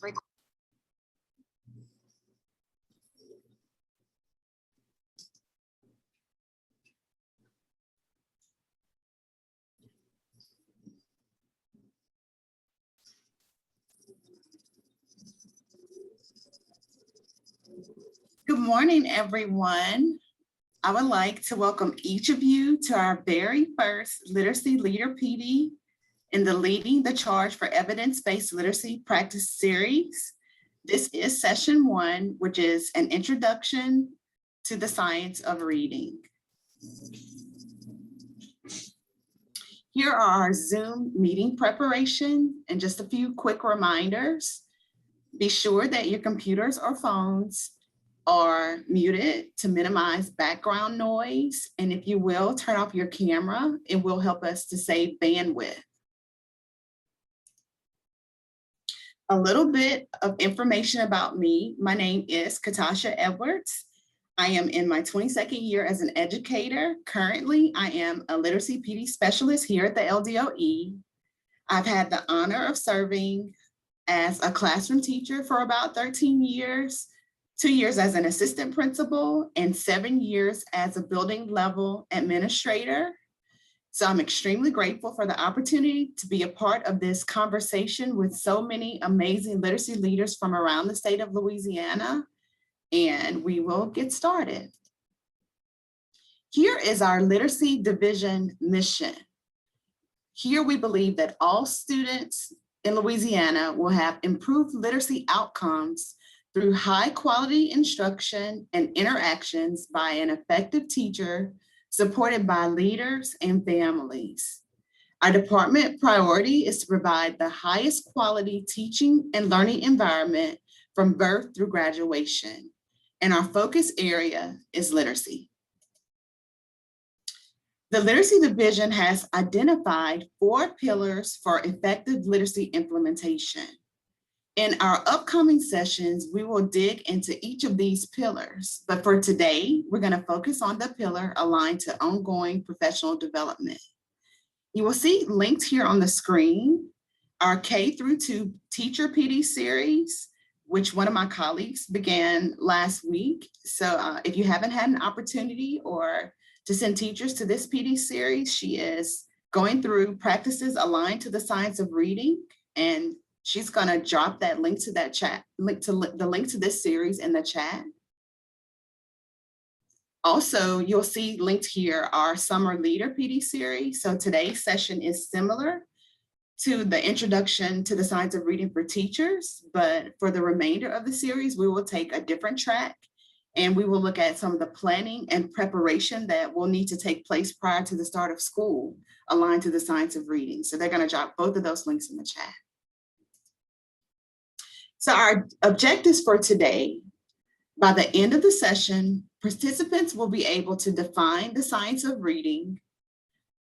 Good morning, everyone. I would like to welcome each of you to our very first Literacy Leader PD in the Leading the Charge for Evidence-Based Literacy Practice series. This is session 1, which is an introduction to the science of reading. Here are our Zoom meeting preparation and just a few quick reminders. Be sure that your computers or phones are muted to minimize background noise. And if you will, turn off your camera. It will help us to save bandwidth. A little bit of information about me. My name is Katasha Edwards. I am in my 22nd year as an educator. Currently, I am a literacy PD specialist here at the LDOE. I've had the honor of serving as a classroom teacher for about 13 years. 2 years as an assistant principal and 7 years as a building level administrator. So I'm extremely grateful for the opportunity to be a part of this conversation with so many amazing literacy leaders from around the state of Louisiana. And we will get started. Here is our Literacy Division mission. Here we believe that all students in Louisiana will have improved literacy outcomes through high quality instruction and interactions by an effective teacher supported by leaders and families. Our department priority is to provide the highest quality teaching and learning environment from birth through graduation. And our focus area is literacy. The Literacy Division has identified 4 pillars for effective literacy implementation. In our upcoming sessions, we will dig into each of these pillars, but for today, we're going to focus on the pillar aligned to ongoing professional development. You will see linked here on the screen our K-2 Teacher PD series, which one of my colleagues began last week. So if you haven't had an opportunity or to send teachers to this PD series, she is going through practices aligned to the science of reading, and she's going to drop that link to that chat, the link to this series in the chat. Also, you'll see linked here our Summer Leader PD series. So today's session is similar to the introduction to the science of reading for teachers, but for the remainder of the series, we will take a different track and we will look at some of the planning and preparation that will need to take place prior to the start of school aligned to the science of reading. So they're going to drop both of those links in the chat. So our objectives for today, by the end of the session, participants will be able to define the science of reading,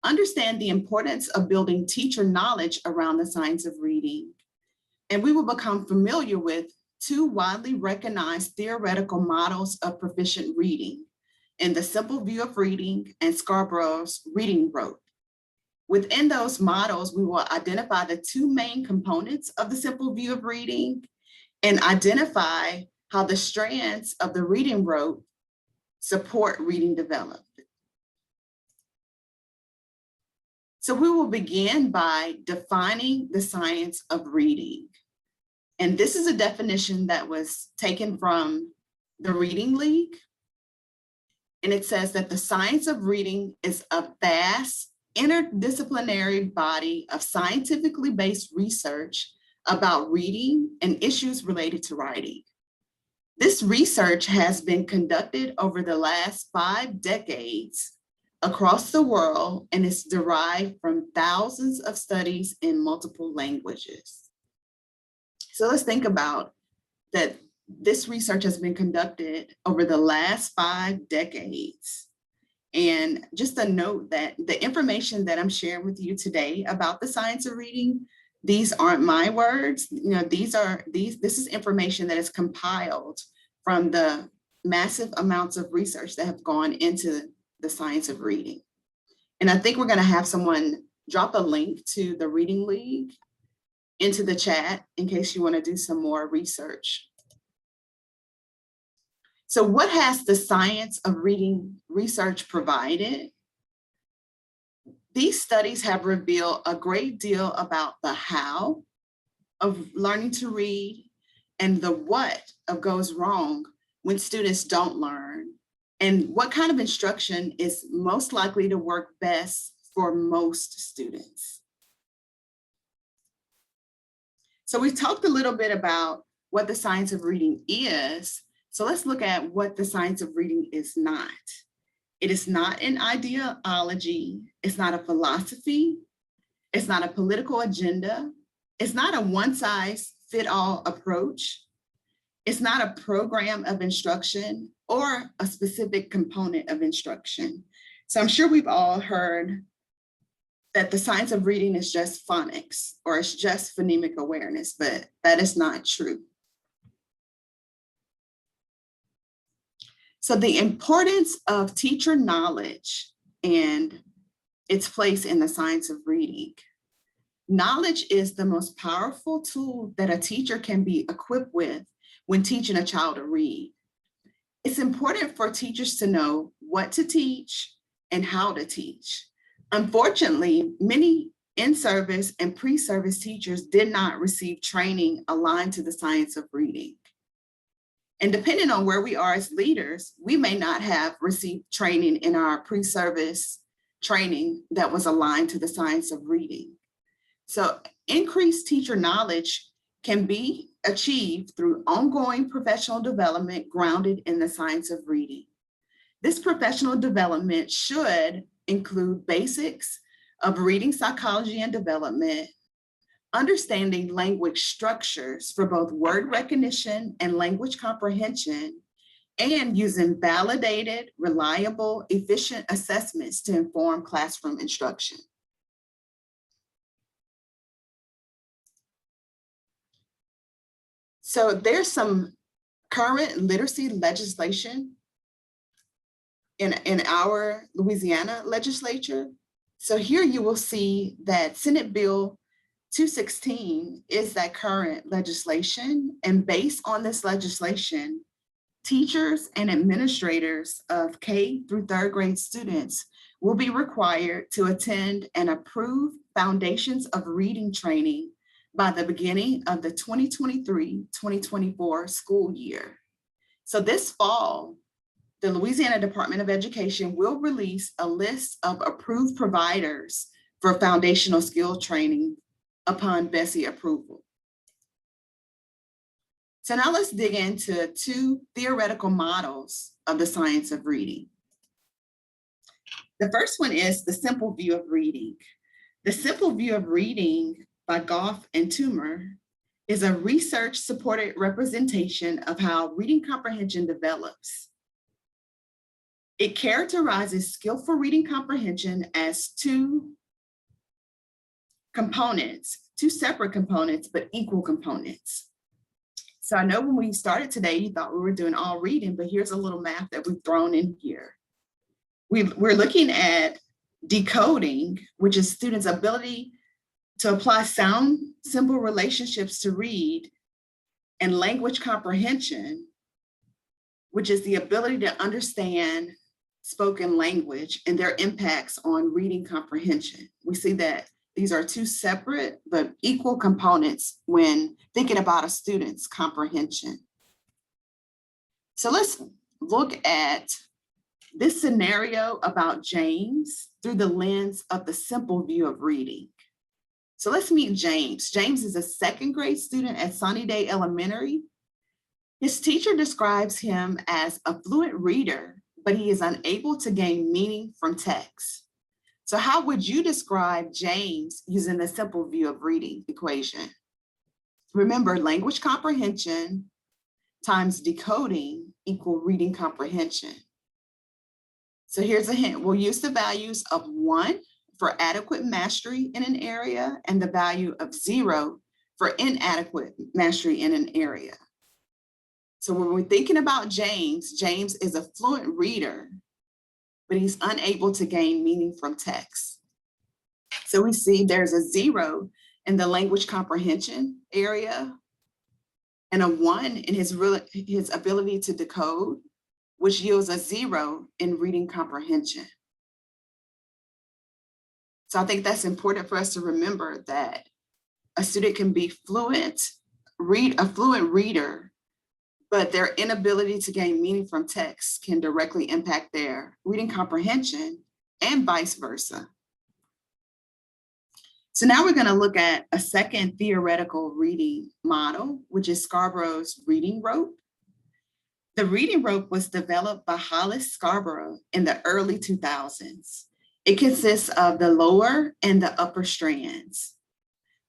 understand the importance of building teacher knowledge around the science of reading, and we will become familiar with 2 widely recognized theoretical models of proficient reading in the Simple View of Reading and Scarborough's Reading Rote. Within those models, we will identify the 2 main components of the Simple View of Reading and identify how the strands of the reading rote support reading development. So we will begin by defining the science of reading. And this is a definition that was taken from the Reading League. And it says that the science of reading is a vast interdisciplinary body of scientifically based research about reading and issues related to writing. This research has been conducted over the last 5 decades across the world and is derived from thousands of studies in multiple languages. So let's think about that. This research has been conducted over the last 5 decades. And just a note that the information that I'm sharing with you today about the science of reading, these aren't my words. You know, this is information that is compiled from the massive amounts of research that have gone into the science of reading. And I think we're going to have someone drop a link to the Reading League into the chat in case you want to do some more research. So what has the science of reading research provided? These studies have revealed a great deal about the how of learning to read and the what of goes wrong when students don't learn, and what kind of instruction is most likely to work best for most students. So we've talked a little bit about what the science of reading is. So let's look at what the science of reading is not. It is not an ideology. It's not a philosophy. It's not a political agenda. It's not a one-size-fits-all approach. It's not a program of instruction or a specific component of instruction. So I'm sure we've all heard that the science of reading is just phonics or it's just phonemic awareness, but that is not true. So the importance of teacher knowledge and its place in the science of reading. Knowledge is the most powerful tool that a teacher can be equipped with when teaching a child to read. It's important for teachers to know what to teach and how to teach. Unfortunately, many in-service and pre-service teachers did not receive training aligned to the science of reading. And depending on where we are as leaders, we may not have received training in our pre-service training that was aligned to the science of reading. So increased teacher knowledge can be achieved through ongoing professional development grounded in the science of reading. This professional development should include basics of reading psychology and development, understanding language structures for both word recognition and language comprehension, and using validated, reliable, efficient assessments to inform classroom instruction. So there's some current literacy legislation in our Louisiana legislature. So here you will see that Senate Bill 216 is that current legislation. And based on this legislation, teachers and administrators of K through third grade students will be required to attend an approved Foundations of Reading training by the beginning of the 2023-2024 school year. So this fall, the Louisiana Department of Education will release a list of approved providers for foundational skill training upon BESI approval. So now let's dig into two theoretical models of the science of reading. The first one is the simple view of reading. The simple view of reading by Goff and Toomer is a research-supported representation of how reading comprehension develops. It characterizes skillful reading comprehension as two components, two separate components, but equal components. So I know when we started today, you thought we were doing all reading, but here's a little math that we've thrown in here. We're looking at decoding, which is students' ability to apply sound, simple relationships to read, and language comprehension, which is the ability to understand spoken language and their impacts on reading comprehension. We see that these are two separate but equal components when thinking about a student's comprehension. So let's look at this scenario about James through the lens of the simple view of reading. So let's meet James. James is a second grade student at Sunny Day Elementary. His teacher describes him as a fluent reader, but he is unable to gain meaning from text. So how would you describe James using the simple view of reading equation? Remember, language comprehension times decoding equal reading comprehension. So here's a hint. We'll use the values of 1 for adequate mastery in an area and the value of 0 for inadequate mastery in an area. So when we're thinking about James, James is a fluent reader, but he's unable to gain meaning from text. So we see there's a 0 in the language comprehension area, and a 1 in his ability to decode, which yields a 0 in reading comprehension. So I think that's important for us to remember, that a student can be fluent, a fluent reader, but their inability to gain meaning from text can directly impact their reading comprehension and vice versa. So now we're going to look at a second theoretical reading model, which is Scarborough's reading rope. The reading rope was developed by Hollis Scarborough in the early 2000s. It consists of the lower and the upper strands.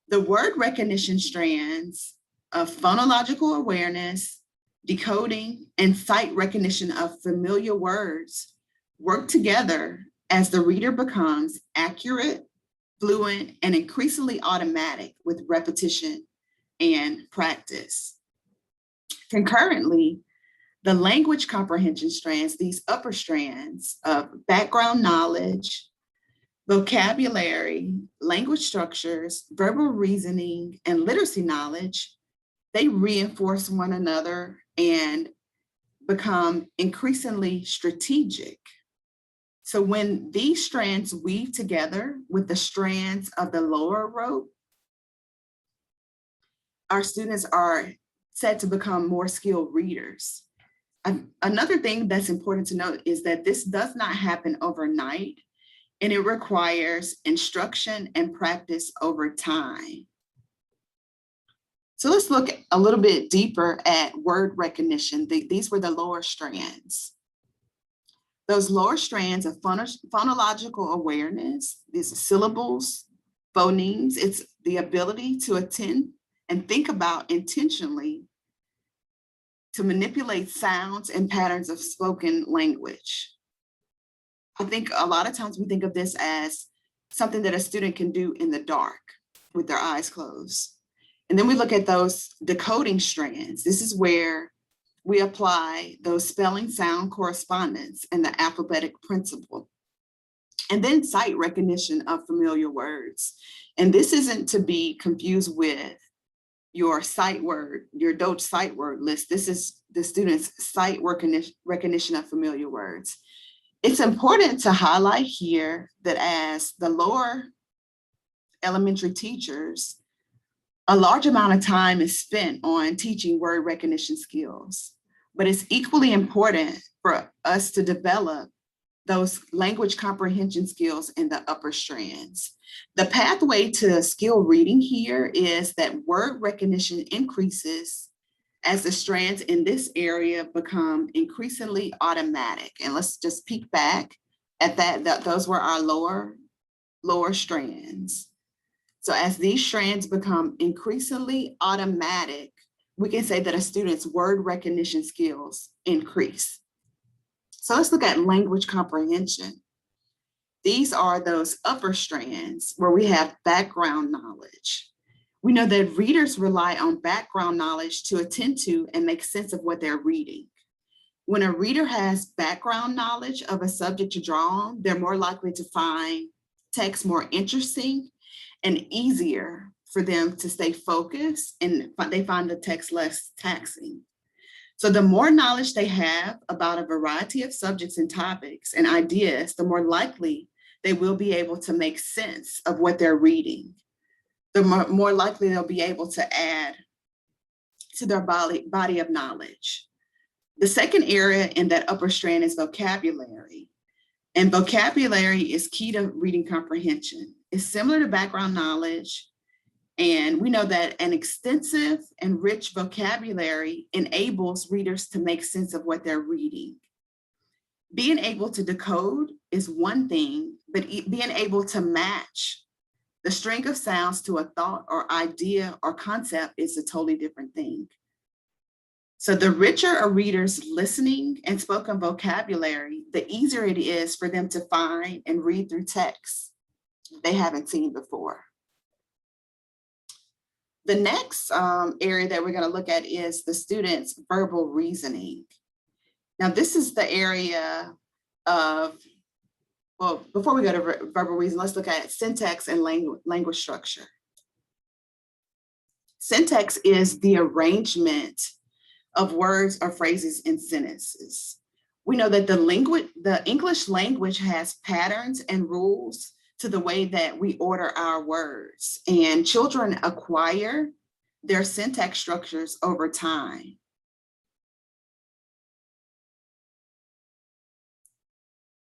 The word recognition strands of phonological awareness, decoding, and sight recognition of familiar words work together as the reader becomes accurate, fluent, and increasingly automatic with repetition and practice. Concurrently, the language comprehension strands, these upper strands of background knowledge, vocabulary, language structures, verbal reasoning, and literacy knowledge, they reinforce one another and become increasingly strategic. So when these strands weave together with the strands of the lower rope, our students are said to become more skilled readers. Another thing that's important to note is that this does not happen overnight, and it requires instruction and practice over time. So let's look a little bit deeper at word recognition. These were the lower strands. Those lower strands of phonological awareness, these are syllables, phonemes, it's the ability to attend and think about intentionally to manipulate sounds and patterns of spoken language. I think a lot of times we think of this as something that a student can do in the dark with their eyes closed. And then we look at those decoding strands. This is where we apply those spelling sound correspondence and the alphabetic principle. And then sight recognition of familiar words. And this isn't to be confused with your sight word, your Doge sight word list. This is the student's sight recognition of familiar words. It's important to highlight here that as the lower elementary teachers, a large amount of time is spent on teaching word recognition skills, but it's equally important for us to develop those language comprehension skills in the upper strands. The pathway to skill reading here is that word recognition increases as the strands in this area become increasingly automatic. And let's just peek back at that those were our lower strands. So as these strands become increasingly automatic, we can say that a student's word recognition skills increase. So let's look at language comprehension. These are those upper strands where we have background knowledge. We know that readers rely on background knowledge to attend to and make sense of what they're reading. When a reader has background knowledge of a subject to draw on, they're more likely to find text more interesting and easier for them to stay focused, and they find the text less taxing. So the more knowledge they have about a variety of subjects and topics and ideas, the more likely they will be able to make sense of what they're reading. The more likely they'll be able to add to their body of knowledge. The second area in that upper strand is vocabulary. And vocabulary is key to reading comprehension. It's similar to background knowledge. And we know that an extensive and rich vocabulary enables readers to make sense of what they're reading. Being able to decode is one thing, but being able to match the string of sounds to a thought or idea or concept is a totally different thing. So the richer a reader's listening and spoken vocabulary, the easier it is for them to find and read through texts they haven't seen before. The next area that we're going to look at is the student's verbal reasoning. Now, this is the area of, well, before we go to verbal reasoning, let's look at syntax and language structure. Syntax is the arrangement of words or phrases in sentences. We know that the English language has patterns and rules to the way that we order our words, and children acquire their syntax structures over time.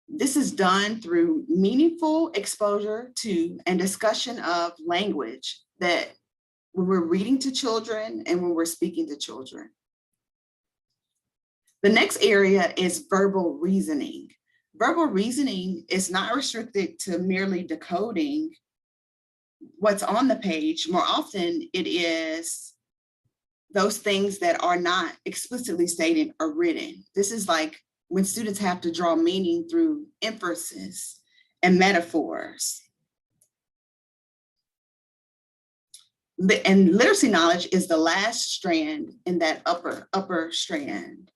This is done through meaningful exposure to and discussion of language that when we're reading to children and when we're speaking to children. The next area is verbal reasoning. Verbal reasoning is not restricted to merely decoding what's on the page. More often, it is those things that are not explicitly stated or written. This is like when students have to draw meaning through inferences and metaphors. And literacy knowledge is the last strand in that upper strand.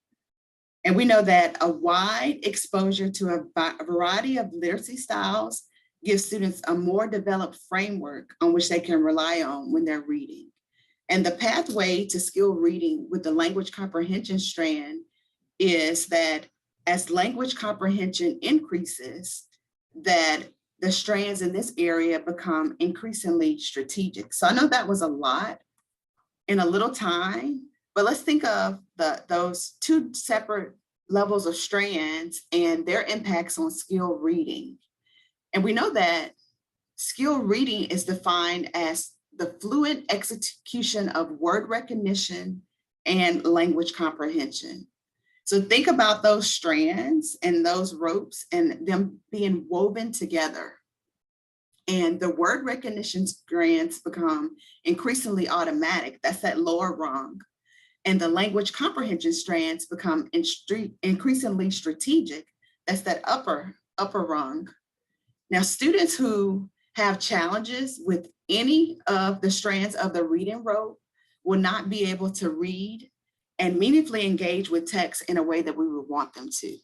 And we know that a wide exposure to a variety of literacy styles gives students a more developed framework on which they can rely on when they're reading. And the pathway to skill reading with the language comprehension strand is that as language comprehension increases, that the strands in this area become increasingly strategic. So I know that was a lot in a little time, but let's think of those two separate levels of strands and their impacts on skill reading. And we know that skill reading is defined as the fluent execution of word recognition and language comprehension. So think about those strands and those ropes and them being woven together. And the word recognition strands become increasingly automatic. That's that lower rung. And the language comprehension strands become increasingly strategic. That's that upper rung. Now, students who have challenges with any of the strands of the reading rope will not be able to read and meaningfully engage with text in a way that we would want them to.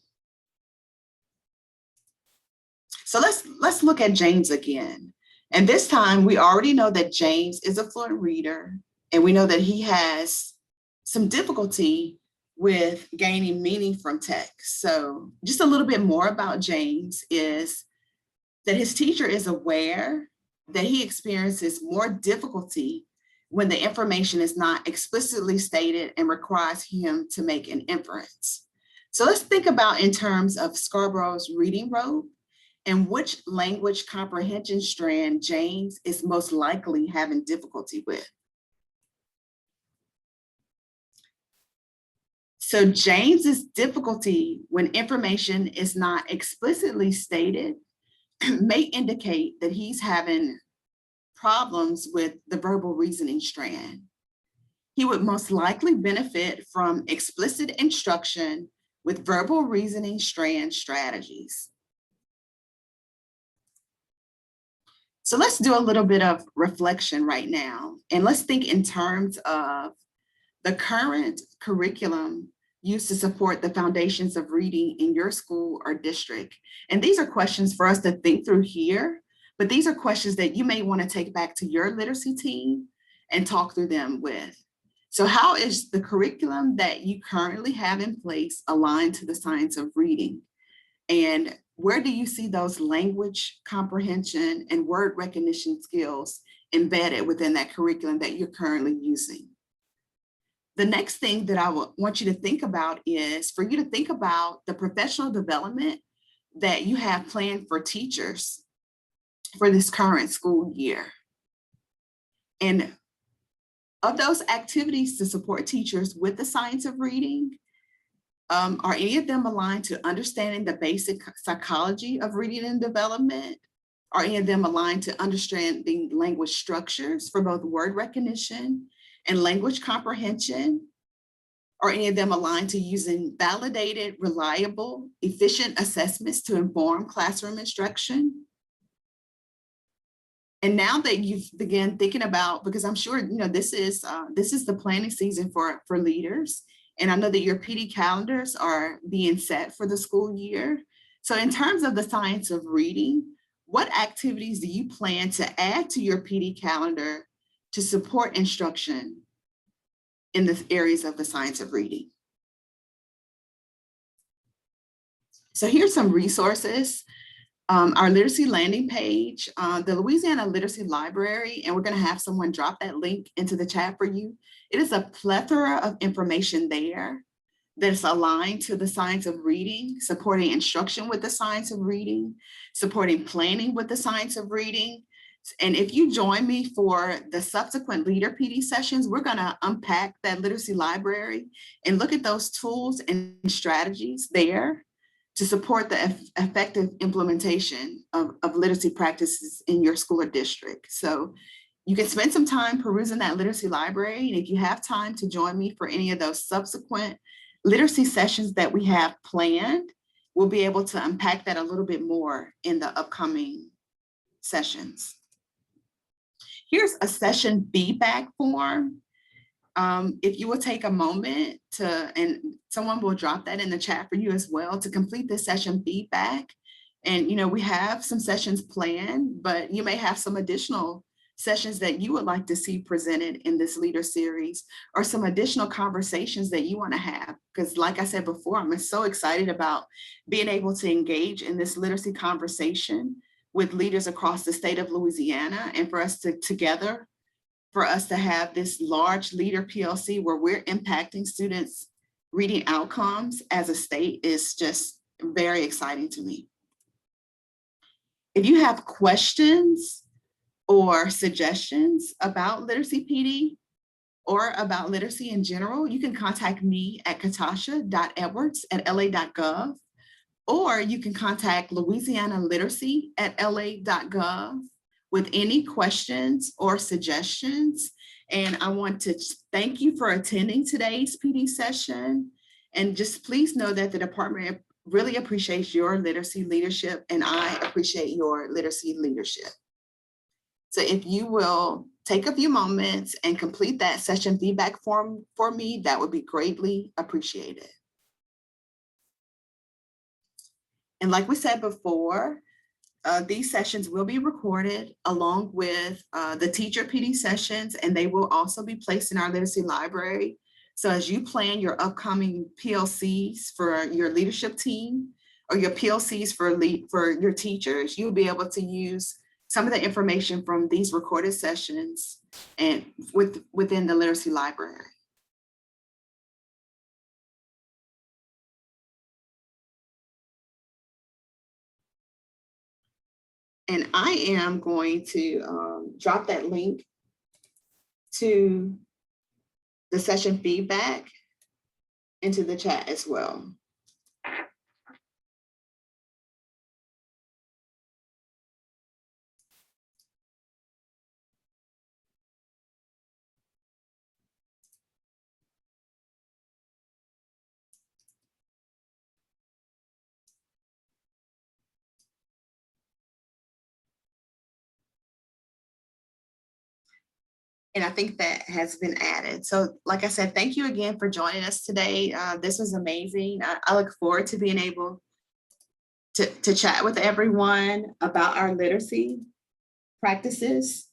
So let's look at James again. And this time we already know that James is a fluent reader, and we know that he has some difficulty with gaining meaning from text. So just a little bit more about James is that his teacher is aware that he experiences more difficulty when the information is not explicitly stated and requires him to make an inference. So let's think about in terms of Scarborough's reading rope and which language comprehension strand James is most likely having difficulty with. So James's difficulty when information is not explicitly stated may indicate that he's having problems with the verbal reasoning strand. He would most likely benefit from explicit instruction with verbal reasoning strand strategies. So let's do a little bit of reflection right now, and let's think in terms of the current curriculum used to support the foundations of reading in your school or district. And these are questions for us to think through here, but these are questions that you may want to take back to your literacy team and talk through them with. So how is the curriculum that you currently have in place aligned to the science of reading? And where do you see those language comprehension and word recognition skills embedded within that curriculum that you're currently using? The next thing that I want you to think about is for you to think about the professional development that you have planned for teachers for this current school year. And of those activities to support teachers with the science of reading, are any of them aligned to understanding the basic psychology of reading and development? Are any of them aligned to understanding language structures for both word recognition and language comprehension? Are any of them aligned to using validated, reliable, efficient assessments to inform classroom instruction? And now that you've begun thinking about, because I'm sure this is the planning season for leaders, and I know that your PD calendars are being set for the school year. So in terms of the science of reading, what activities do you plan to add to your PD calendar to support instruction in the areas of the science of reading. So here's some resources. Our literacy landing page, the Louisiana Literacy Library, and we're going to have someone drop that link into the chat for you. It is a plethora of information there that's aligned to the science of reading, supporting instruction with the science of reading, supporting planning with the science of reading. And if you join me for the subsequent Leader PD sessions, we're going to unpack that literacy library and look at those tools and strategies there to support the effective implementation of literacy practices in your school or district. So you can spend some time perusing that literacy library. And if you have time to join me for any of those subsequent literacy sessions that we have planned, we'll be able to unpack that a little bit more in the upcoming sessions. Here's a session feedback form. If you will take a moment and someone will drop that in the chat for you as well, to complete this session feedback. And, we have some sessions planned, but you may have some additional sessions that you would like to see presented in this leader series, or some additional conversations that you want to have. Because like I said before, I'm so excited about being able to engage in this literacy conversation with leaders across the state of Louisiana, and for us to have this large leader PLC where we're impacting students' reading outcomes as a state is just very exciting to me. If you have questions or suggestions about Literacy PD or about literacy in general, you can contact me at katasha.edwards@la.gov, or you can contact Louisiana Literacy at la.gov with any questions or suggestions. And I want to thank you for attending today's PD session. And just please know that the department really appreciates your literacy leadership, and I appreciate your literacy leadership. So if you will take a few moments and complete that session feedback form for me, that would be greatly appreciated. And like we said before, these sessions will be recorded along with the teacher PD sessions, and they will also be placed in our literacy library. So as you plan your upcoming PLCs for your leadership team, or your PLCs for your teachers, you'll be able to use some of the information from these recorded sessions and within the literacy library. And I am going to drop that link to the session feedback into the chat as well. And I think that has been added. So like I said, thank you again for joining us today. This was amazing. I look forward to being able to chat with everyone about our literacy practices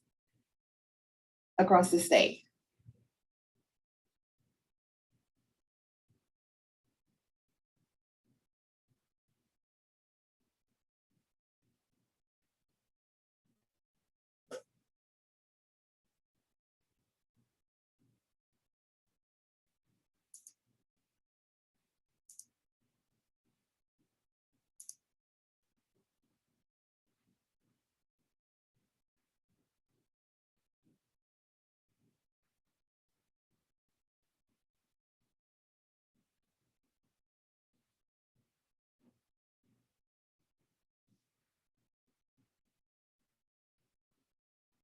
across the state.